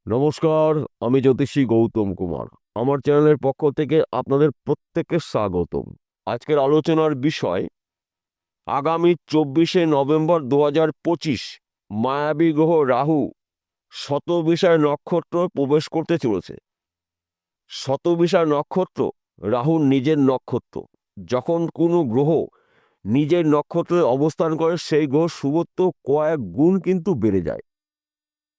নমস্কার, আমি জ্যোতিষী গৌতম কুমার। আমার চ্যানেলের পক্ষ থেকে আপনাদের প্রত্যেককে স্বাগতম। আজকের আলোচনার বিষয় আগামী 24শে নভেম্বর 2025 মায়াবী গ্রহ রাহু শতবিশার নক্ষত্র প্রবেশ করতে চলেছে। শতবিশার নক্ষত্র রাহুর নিজের নক্ষত্র। যখন কোনো গ্রহ নিজের নক্ষত্রে অবস্থান করে সেই গ্রহ শুভত্ব কয়েক গুণ কিন্তু বেড়ে যায়।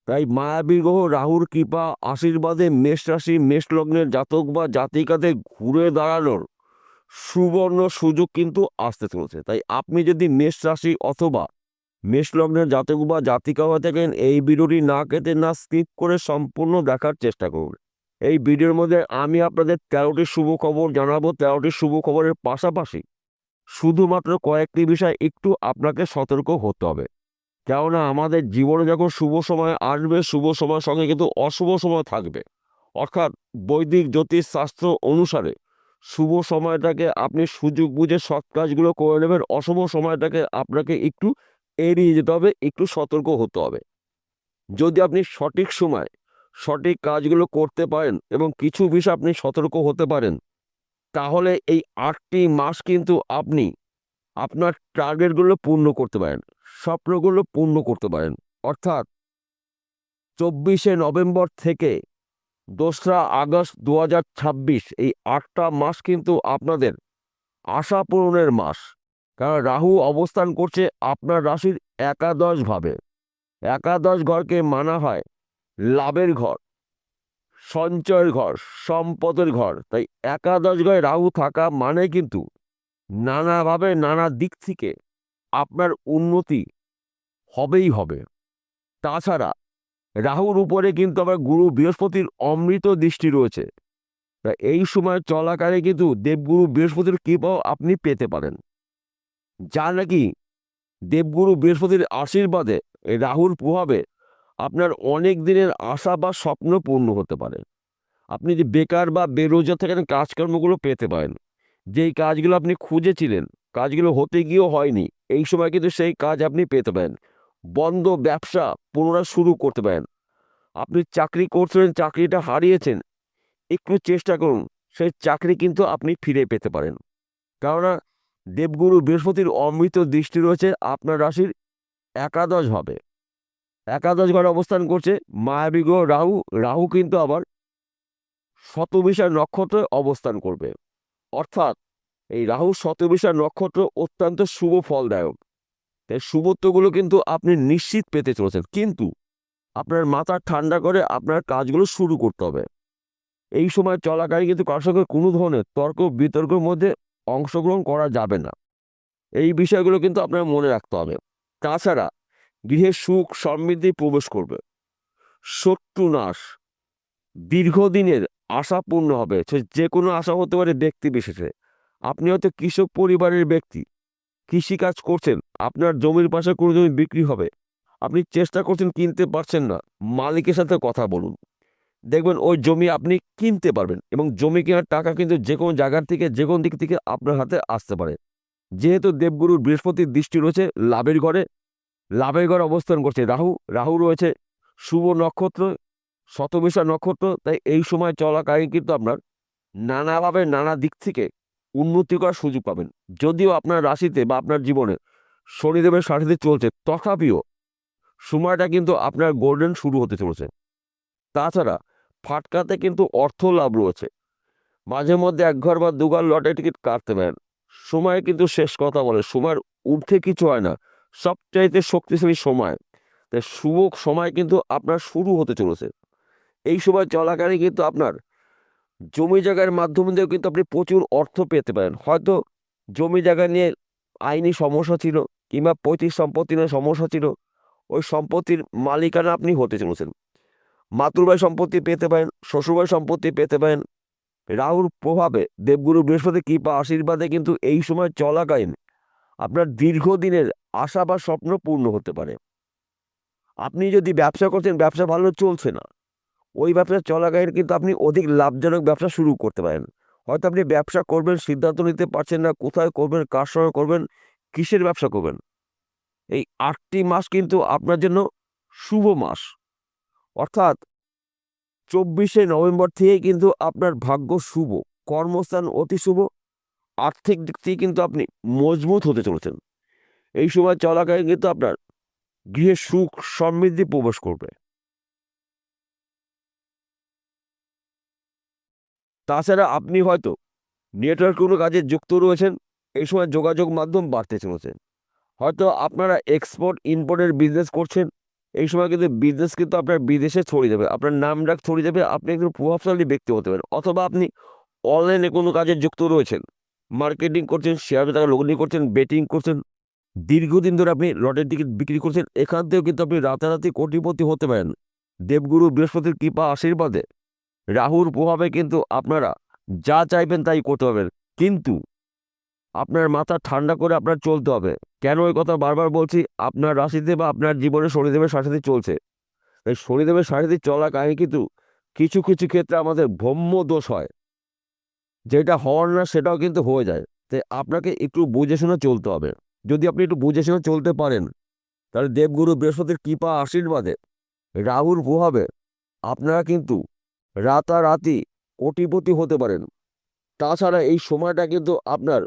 তাই মায়াবী গ্রহ রাহুর কৃপা আশীর্বাদে মেষ রাশি মেষ লগ্নের জাতক বা জাতিকাদের ঘুরে দাঁড়ানোর সুবর্ণ সুযোগ কিন্তু আসতে চলেছে। তাই আপনি যদি মেষ রাশি অথবা মেষ লগ্নের জাতক বা জাতিকা হয়ে থাকেন, এই ভিডিওটি না কেটে না স্কিপ করে সম্পূর্ণ দেখার চেষ্টা করুন। এই ভিডিওর মধ্যে আমি আপনাদের 13টি শুভ খবর জানাবো। 13টি শুভ খবরের পাশাপাশি শুধুমাত্র কয়েকটি বিষয় একটু আপনাকে সতর্ক হতে হবে। কেননা আমাদের জীবনে যখন শুভ সময় আসবে, শুভ সময়ের সঙ্গে কিন্তু অশুভ সময় থাকবে। অর্থাৎ বৈদিক জ্যোতিষ শাস্ত্র অনুসারে শুভ সময়টাকে আপনি সুযোগ বুঝে সৎ কাজগুলো করে নেবেন, অশুভ সময়টাকে আপনাকে একটু এড়িয়ে যেতে হবে, একটু সতর্ক হতে হবে। যদি আপনি সঠিক সময় সঠিক কাজগুলো করতে পারেন এবং কিছু বিষয় আপনি সতর্ক হতে পারেন, তাহলে এই 8টি মাস কিন্তু আপনি আপনার টার্গেটগুলো পূর্ণ করতে পারেন, স্বপ্নগুলো পূর্ণ করতে পারেন। অর্থাৎ 24শে নভেম্বর থেকে 2রা আগস্ট 2026 এই 8টা মাস কিন্তু আপনাদের আশা পূরণের মাস। কারণ রাহু অবস্থান করছে আপনার রাশির একাদশ ভাবে। একাদশ ঘরকে মানা হয় লাভের ঘর, সঞ্চয়ের ঘর, সম্পদের ঘর। তাই একাদশ ঘরে রাহু থাকা মানে কিন্তু নানাভাবে নানা দিক থেকে আপনার উন্নতি হবেই হবে। তাছাড়া রাহুর উপরে কিন্তু আবার গুরু বৃহস্পতির অমৃত দৃষ্টি রয়েছে। তা এই সময় চলাকালে কিন্তু দেবগুরু বৃহস্পতির কৃপাও আপনি পেতে পারেন, যা নাকি দেবগুরু বৃহস্পতির আশীর্বাদে এই রাহুর প্রভাবে আপনার অনেক দিনের আশা বা স্বপ্ন পূর্ণ হতে পারে। আপনি যে বেকার বা বেরোজগার থাকেন, কাজকর্মগুলো পেতে পারেন। যেই কাজগুলো আপনি খুঁজেছিলেন, কাজগুলো হতে গিয়েও হয়নি, এই সময় কিন্তু সেই কাজ আপনি পেতে পারেন। বন্ধ ব্যবসা পুনরায় শুরু করতে পারেন। আপনি চাকরি করছিলেন, চাকরিটা হারিয়েছেন, একটু চেষ্টা করুন, সেই চাকরি কিন্তু আপনি ফিরে পেতে পারেন। কেননা দেবগুরু বৃহস্পতির অমৃত দৃষ্টি রয়েছে আপনার রাশির একাদশ ভাবে। একাদশ ঘরে অবস্থান করছে মায়াবী গ্রহ রাহু। রাহু কিন্তু আবার শতবিশার নক্ষত্রে অবস্থান করবে। অর্থাৎ এই রাহু শতবিশার নক্ষত্র অত্যন্ত শুভ ফলদায়ক। তাই শুভত্বগুলো কিন্তু আপনি নিশ্চিত পেতে চলেছেন, কিন্তু আপনার মাথা ঠান্ডা করে আপনার কাজগুলো শুরু করতে হবে। এই সময় চলাকালীন কিন্তু কারোর সঙ্গে কোনো ধরনের তর্ক বিতর্কের মধ্যে অংশগ্রহণ করা যাবে না। এই বিষয়গুলো কিন্তু আপনার মনে রাখতে হবে। তাছাড়া গৃহে সুখ সমৃদ্ধি প্রবেশ করবে, শত্রু নাশ, দীর্ঘদিনের আশা পূর্ণ হবে। সে যে কোনো আশা হতে পারে ব্যক্তি বিশেষে। আপনি হয়তো কৃষক পরিবারের ব্যক্তি, কৃষিকাজ করছেন, আপনার জমির পাশে কোনো জমি বিক্রি হবে, আপনি চেষ্টা করছেন কিনতে পারছেন না, মালিকের সাথে কথা বলুন, দেখবেন ওই জমি আপনি কিনতে পারবেন। এবং জমি কেনার টাকা কিন্তু যে কোনো জায়গার থেকে যে কোনো দিক থেকে আপনার হাতে আসতে পারে। যেহেতু দেবগুরুর বৃহস্পতির দৃষ্টি রয়েছে লাভের ঘরে, লাভের ঘরে অবস্থান করছে রাহু। রাহু রয়েছে শুভ নক্ষত্র, শতবিশা নক্ষত্র। তাই এই সময় চলাকালীন কিন্তু আপনার নানাভাবে নানা দিক থেকে উন্নতি করার সুযোগ পাবেন। যদিও আপনার রাশিতে বা আপনার জীবনে শনিদেবের সাথে চলছে, তথাপিও সময়টা কিন্তু আপনার গোল্ডেন শুরু হতে চলেছে। তাছাড়া ফাটকাতে কিন্তু অর্থ লাভ রয়েছে। মাঝে মধ্যে এক ঘর বা দুঘর লটারি টিকিট কাটতে পারেন। সময় কিন্তু শেষ কথা বলে, সময়ের ঊর্ধ্বে কিছু হয় না। সবচাইতে শক্তিশালী সময়। তাই শুভ সময় কিন্তু আপনার শুরু হতে চলেছে। এই সময় চলাকালীন কিন্তু আপনার জমি জায়গার মাধ্যম দিয়েও কিন্তু আপনি প্রচুর অর্থ পেতে পারেন। হয়তো জমি জায়গা নিয়ে আইনি সমস্যা ছিল, কিংবা পৈতৃক সম্পত্তি নিয়ে সমস্যা ছিল, ওই সম্পত্তির মালিকানা আপনি হতে চলেছেন। মাতুরবাড়ি সম্পত্তি পেতে পারেন, শ্বশুরবাড়ি সম্পত্তি পেতে পারেন। রাহুর প্রভাবে দেবগুরু বৃহস্পতি কৃপা আশীর্বাদে কিন্তু এই সময় চলাকালীন আপনার দীর্ঘদিনের আশা বা স্বপ্ন পূর্ণ হতে পারে। আপনি যদি ব্যবসা করছেন, ব্যবসা ভালো চলছে না, ওই ব্যবসা চলাকালীন কিন্তু আপনি অধিক লাভজনক ব্যবসা শুরু করতে পারেন। হয়তো আপনি ব্যবসা করবেন, সিদ্ধান্ত নিতে পারছেন না কোথায় করবেন, কার সঙ্গে করবেন, কিসের ব্যবসা করবেন। এই 8টি মাস কিন্তু আপনার জন্য শুভ মাস। অর্থাৎ 24শে নভেম্বর থেকে কিন্তু আপনার ভাগ্য শুভ, কর্মস্থান অতি শুভ, আর্থিক দিক থেকে কিন্তু আপনি মজবুত হতে চলেছেন। এই সময় চলাকালীন কিন্তু আপনার গৃহে সুখ সমৃদ্ধি প্রবেশ করবে। তাছাড়া আপনি হয়তো নেটওয়ার্ক কোনো কাজে যুক্ত রয়েছেন, এই সময় যোগাযোগ মাধ্যম বাড়তে চলেছে। হয়তো আপনারা এক্সপোর্ট ইম্পোর্টের বিজনেস করছেন, এই সময় কিন্তু বিজনেস কিন্তু আপনার বিদেশে ছড়িয়ে যাবে, আপনার নাম ডাক ছড়িয়ে যাবে, আপনি একজন প্রভাবশালী ব্যক্তি হতে পারেন। অথবা আপনি অনলাইনে কোনো কাজে যুক্ত রয়েছেন, মার্কেটিং করছেন, শেয়ার বাজারে লগ্নি করছেন, বেটিং করছেন, দীর্ঘদিন ধরে আপনি লটারির টিকিট বিক্রি করছেন, এখান থেকেও কিন্তু আপনি রাতারাতি কোটিপতি হতে পারেন। দেবগুরু বৃহস্পতির কৃপা আশীর্বাদে, রাহুর প্রভাবে কিন্তু আপনারা যা চাইবেন তাই করতে পারবেন। কিন্তু আপনার মাথা ঠান্ডা করে আপনার চলতে হবে। কেন এই কথা বারবার বলছি? আপনার রাশিতে বা আপনার জীবনে শনিদেবের সাথে চলছে। এই শনিদেবের সাথে চলাকালীন কিন্তু কিছু কিছু ক্ষেত্রে আমাদের ব্রহ্ম দোষ হয়, যেটা হওয়ার না সেটাও কিন্তু হয়ে যায়। তাই আপনাকে একটু বুঝে শুনে চলতে হবে। যদি আপনি একটু বুঝে শুনে চলতে পারেন, তাহলে দেবগুরু বৃহস্পতির কৃপা আশীর্বাদে, রাহুর প্রভাবে আপনারা কিন্তু রাতারাতি কোটিপতি হতে পারেন। তাছাড়া এই সময়টা কিন্তু আপনার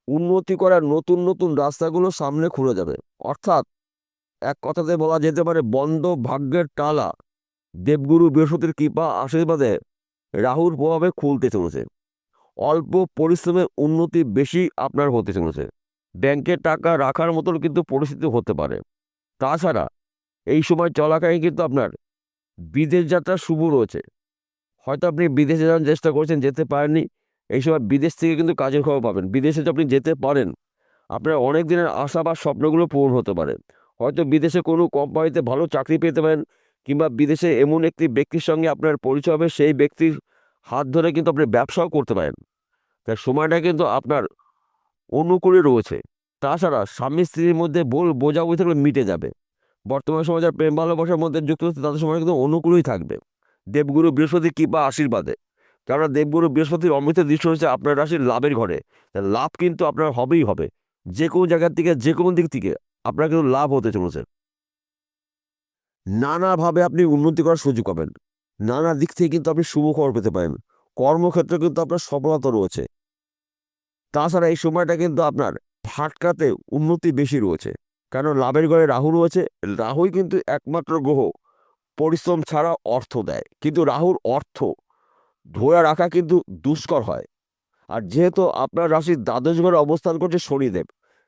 উন্নতি করার নতুন নতুন রাস্তাগুলো সামনে খুলে যাবে। অর্থাৎ এক কথাতে বলা যেতে পারে, বন্ধ ভাগ্যের তালা দেবগুরু বৃহস্পতির কৃপা আশীর্বাদে রাহুর প্রভাবে খুলতে চলেছে। অল্প পরিশ্রমে উন্নতি বেশি আপনার হতে চলেছে। ব্যাংকে টাকা রাখার মতন কিন্তু পরিস্থিতি হতে পারে। তাছাড়া এই সময় চলাকালীন কিন্তু আপনার বিদেশ যাত্রা শুভ রয়েছে। হয়তো আপনি বিদেশে যাওয়ার চেষ্টা করছেন, যেতে পারেননি, এই সময় বিদেশ থেকে কিন্তু কাজের খবর পাবেন। বিদেশে যদি আপনি যেতে পারেন, আপনার অনেক দিনের আশা বা স্বপ্নগুলো পূরণ হতে পারে। হয়তো বিদেশে কোনো কোম্পানিতে ভালো চাকরি পেতে পারেন, কিংবা বিদেশে এমন একটি ব্যক্তির সঙ্গে আপনার পরিচয় হবে, সেই ব্যক্তির হাত ধরে কিন্তু আপনি ব্যবসাও করতে পারেন। তাই সময়টা কিন্তু আপনার অনুকূলে রয়েছে। তাছাড়া স্বামী স্ত্রীর মধ্যে বোঝাবুঝি থাকলে মিটে যাবে। বর্তমান সময় যারা প্রেম ভালোবাসার মধ্যে যুক্ত হচ্ছে, তাদের সময় কিন্তু অনুকূলেই থাকবে দেবগুরু বৃহস্পতি কৃপা আশীর্বাদে। কেননা দেবগুরু বৃহস্পতির অমৃত দৃষ্টি হচ্ছে আপনার রাশির লাভের ঘরে। তাই লাভ কিন্তু আপনার হবেই হবে। যে কোনো জায়গার থেকে, যে কোনো দিক থেকে আপনার কিন্তু লাভ হতে চলেছে। নানাভাবে আপনি উন্নতি করার সুযোগ পাবেন। নানা দিক থেকে কিন্তু আপনি শুভ খবর পেতে পারেন। কর্মক্ষেত্রে কিন্তু আপনার সফলতা রয়েছে। তাছাড়া এই সময়টা কিন্তু আপনার ফাটকাতে উন্নতি বেশি রয়েছে, কারণ লাভের ঘরে রাহু রয়েছে। রাহুই কিন্তু একমাত্র গ্রহ পরিশ্রম ছাড়া অর্থ দেয়, কিন্তু রাহুর অর্থ ধরে রাখা কিন্তু দুষ্কর হয়। আর যেহেতু আপনার রাশির দ্বাদশ ঘরে অবস্থান করছে শনিদেব,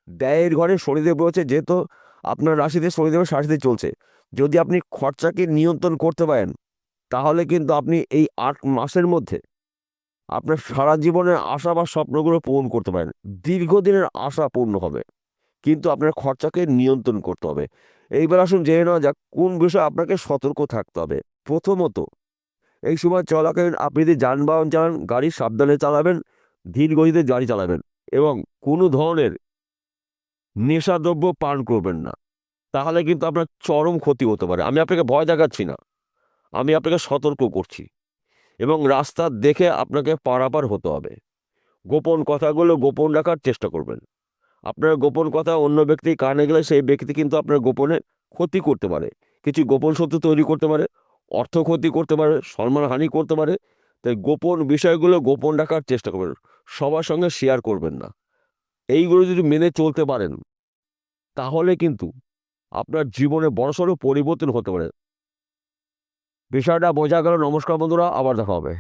ব্যয়ের ঘরে শনিদেব রয়েছে, যেহেতু আপনার রাশিতে শনিদেবের সাথে চলছে, যদি আপনি খরচাকে নিয়ন্ত্রণ করতে পারেন, তাহলে কিন্তু আপনি এই 8 মাসের মধ্যে আপনার সারা জীবনের আশা বা স্বপ্নগুলো পূরণ করতে পারেন। দীর্ঘদিনের আশা পূর্ণ হবে, কিন্তু আপনার খরচাকে নিয়ন্ত্রণ করতে হবে। এইবার আসুন জেনে নেওয়া যাক কোন বিষয়ে আপনাকে সতর্ক থাকতে হবে। প্রথমত, এই সময় চলাকালীন আপনি যদি যানবাহন চালান, গাড়ি সাবধানে চালাবেন, ধীর গতিতে গাড়ি চালাবেন, এবং কোনো ধরনের নেশাদ্রব্য পান করবেন না। তাহলে কিন্তু আপনার চরম ক্ষতি হতে পারে। আমি আপনাকে ভয় দেখাচ্ছি না, আমি আপনাকে সতর্ক করছি। এবং রাস্তা দেখে আপনাকে পারাপার হতে হবে। গোপন কথাগুলো গোপন রাখার চেষ্টা করবেন। আপনার গোপন কথা অন্য ব্যক্তি কানে গেলে সেই ব্যক্তি কিন্তু আপনার গোপনে ক্ষতি করতে পারে, কিছু গোপন শত্রু তৈরি করতে পারে, অর্থ ক্ষতি করতে পারে, সম্মানহানি করতে পারে। তাই গোপন বিষয়গুলো গোপন রাখার চেষ্টা করবেন, সবার সঙ্গে শেয়ার করবেন না। এইগুলো যদি মেনে চলতে পারেন, তাহলে কিন্তু আপনার জীবনে বড়সড় পরিবর্তন হতে পারে। বিষয়টা বোঝা গেল। নমস্কার বন্ধুরা, আবার দেখা হবে।